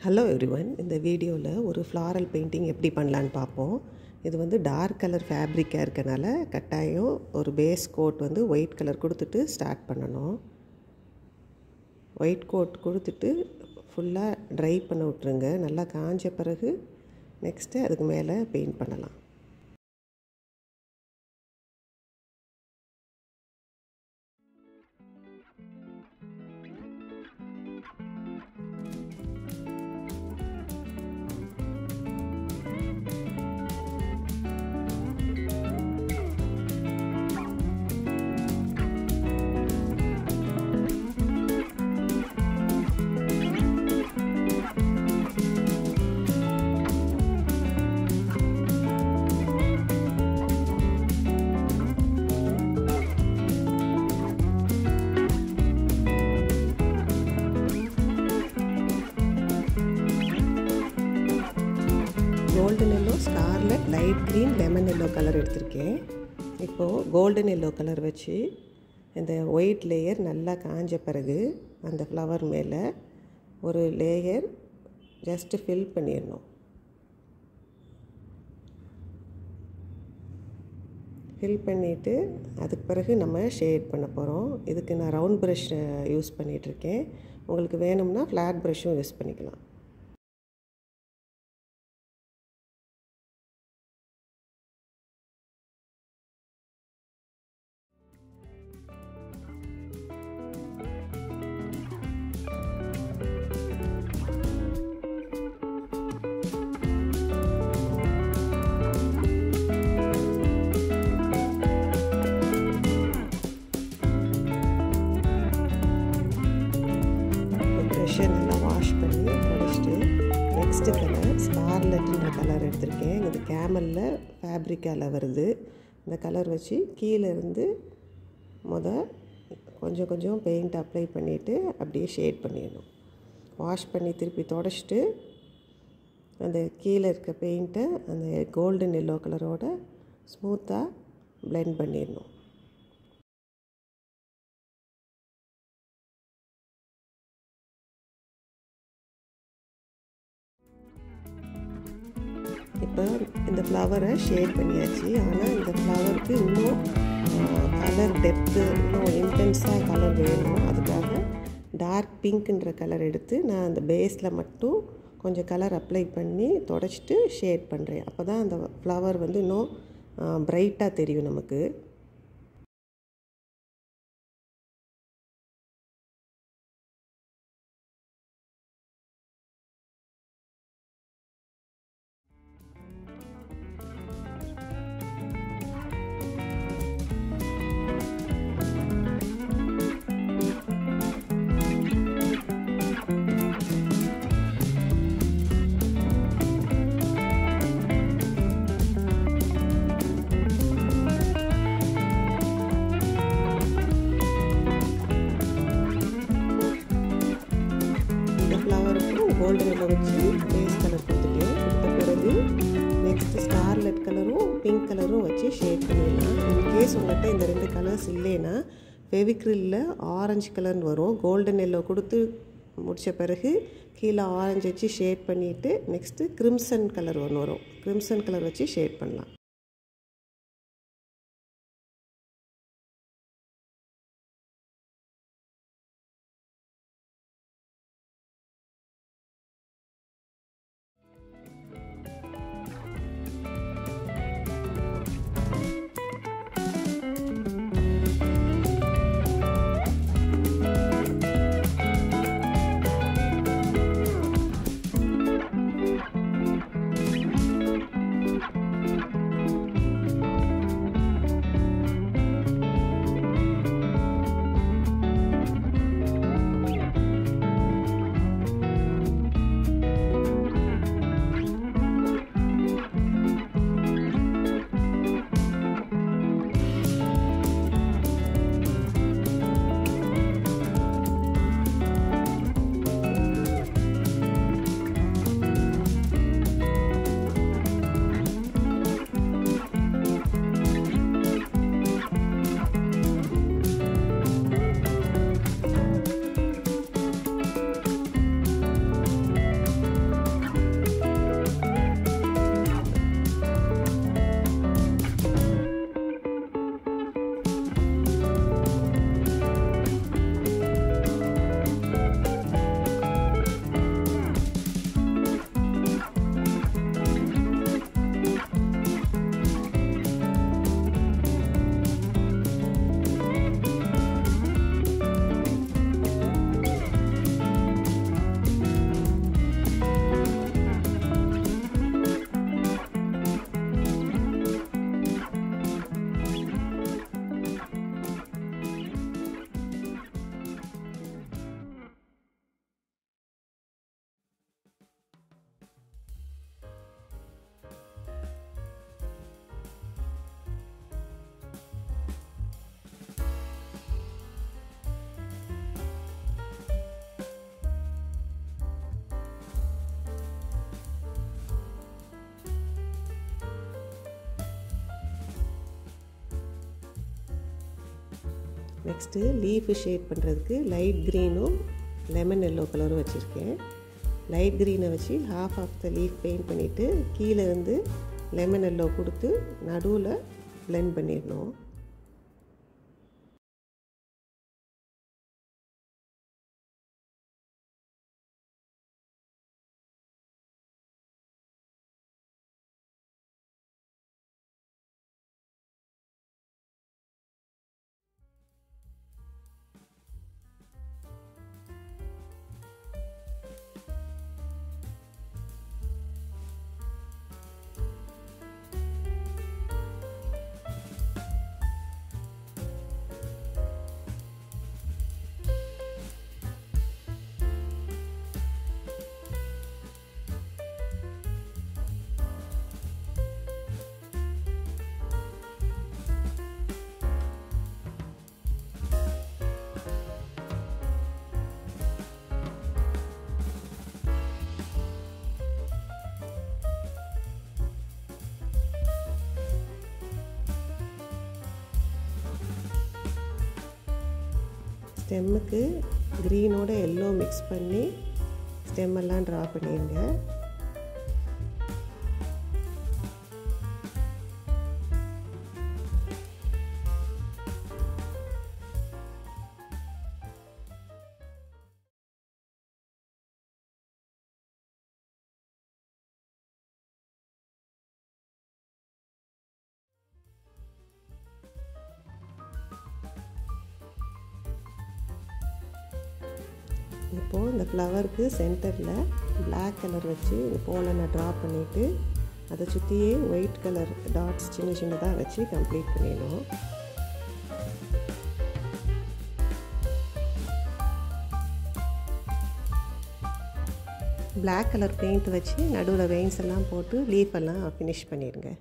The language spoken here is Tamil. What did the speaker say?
ஹலோ எவ்ரிவன், இந்த வீடியோவில் ஒரு ஃப்ளாரல் பெயிண்டிங் எப்படி பண்ணலான்னு பார்ப்போம். இது வந்து டார்க் கலர் ஃபேப்ரிக்காக இருக்கனால கட்டாயம் ஒரு பேஸ் கோட் வந்து ஒயிட் கலர் கொடுத்துட்டு ஸ்டார்ட் பண்ணணும். ஒயிட் கோட் கொடுத்துட்டு ஃபுல்லாக ட்ரை பண்ண விட்ருங்க. நல்லா காஞ்ச பிறகு நெக்ஸ்ட்டு அதுக்கு மேலே பெயிண்ட் பண்ணலாம். Golden yellow, scarlet, light green, lemon yellow colour எடுத்திருக்கேன். இப்போது கோல்டன் எல்லோ கலர் வச்சு இந்த ஒயிட் லேயர் நல்லா காஞ்ச பிறகு அந்த ஃப்ளவர் மேலே ஒரு லேயர் ஜஸ்ட்டு ஃபில் பண்ணிடணும். ஃபில் பண்ணிவிட்டு அதுக்கு பிறகு நம்ம ஷேட் பண்ண போகிறோம். இதுக்கு நான் ரவுண்ட் ப்ரஷ் யூஸ் பண்ணிகிட்ருக்கேன். உங்களுக்கு வேணும்னா ஃப்ளாட் ப்ரஷ்ஷும் யூஸ் பண்ணிக்கலாம். நல்லா வாஷ் பண்ணி தொடச்சிட்டு நெக்ஸ்ட்டு கலர் ஸ்கார்லெட்டுன்ற கலர் எடுத்திருக்கேன். இது கேமலில் ஃபேப்ரிக்கால் வருது. இந்த கலர் வச்சு கீழேருந்து கொஞ்சம் கொஞ்சம் பெயிண்ட் அப்ளை பண்ணிவிட்டு அப்படியே ஷேட் பண்ணிடணும். வாஷ் பண்ணி திருப்பி தொடச்சிட்டு அந்த கீழே இருக்க பெயிண்ட்டை அந்த கோல்டன் எல்லோ கலரோட ஸ்மூத்தாக பிளெண்ட் பண்ணிடணும். இப்போ இந்த ஃப்ளவரை ஷேட் பண்ணியாச்சு. ஆனால் இந்த ஃப்ளவருக்கு இன்னும் கலர் டெப்த்து, இன்னும் இன்டென்ஸாக கலர் வேணும். அதுக்காக டார்க் பிங்க்ன்ற கலர் எடுத்து நான் அந்த பேஸில் மட்டும் கொஞ்சம் கலர் அப்ளை பண்ணி தொடச்சிட்டு ஷேட் பண்ணுறேன். அப்போ தான் அந்த ஃப்ளவர் வந்து இன்னும் பிரைட்டாக தெரியும் நமக்கு. கோல்டன் எல்லோ வச்சு பேஸ் கலர் கொடுத்துட்டேன். கொடுத்த பிறகு நெக்ஸ்ட்டு ஸ்கார்லெட் கலரும் பிங்க் கலரும் வச்சு ஷேட் பண்ணிடலாம். இன்கேஸ் உங்கள்கிட்ட இந்த ரெண்டு கலர்ஸ் இல்லைன்னா ஃபெவிக்ரிலில் ஆரஞ்சு கலர்னு வரும். கோல்டன் எல்லோ கொடுத்து முடித்த பிறகு கீழே ஆரஞ்சு வச்சு ஷேட் பண்ணிவிட்டு நெக்ஸ்ட்டு கிரிம்சன் கலர் ஒன்று வரும். கிரிம்சன் கலர் வச்சு ஷேட் பண்ணலாம். நெக்ஸ்ட்டு லீஃபு ஷேட் பண்ணுறதுக்கு லைட் க்ரீனும் லெமன் எல்லோ கலரும் வச்சுருக்கேன். லைட் க்ரீனை வச்சு half of the leaf paint பண்ணிவிட்டு கீழே வந்து லெமன் எல்லோ கொடுத்து நடுவில் பிளெண்ட் பண்ணிடணும். ஸ்டெம்முக்கு க்ரீனோட எல்லோ மிக்ஸ் பண்ணி ஸ்டெம்மெல்லாம் ட்ரா பண்ணிடுங்க. இப்போது இந்த ஃப்ளவருக்கு சென்டரில் பிளாக் கலர் வச்சு போலனை ட்ரா பண்ணிவிட்டு அதை சுற்றியே ஒயிட் கலர் டாட்ஸ் சின்ன சின்னதாக வச்சு கம்ப்ளீட் பண்ணிடணும். பிளாக் கலர் பெயிண்ட் வச்சு நடுவில் வெயின்ஸ் எல்லாம் போட்டு லீஃப் எல்லாம் ஃபினிஷ் பண்ணிடுங்க.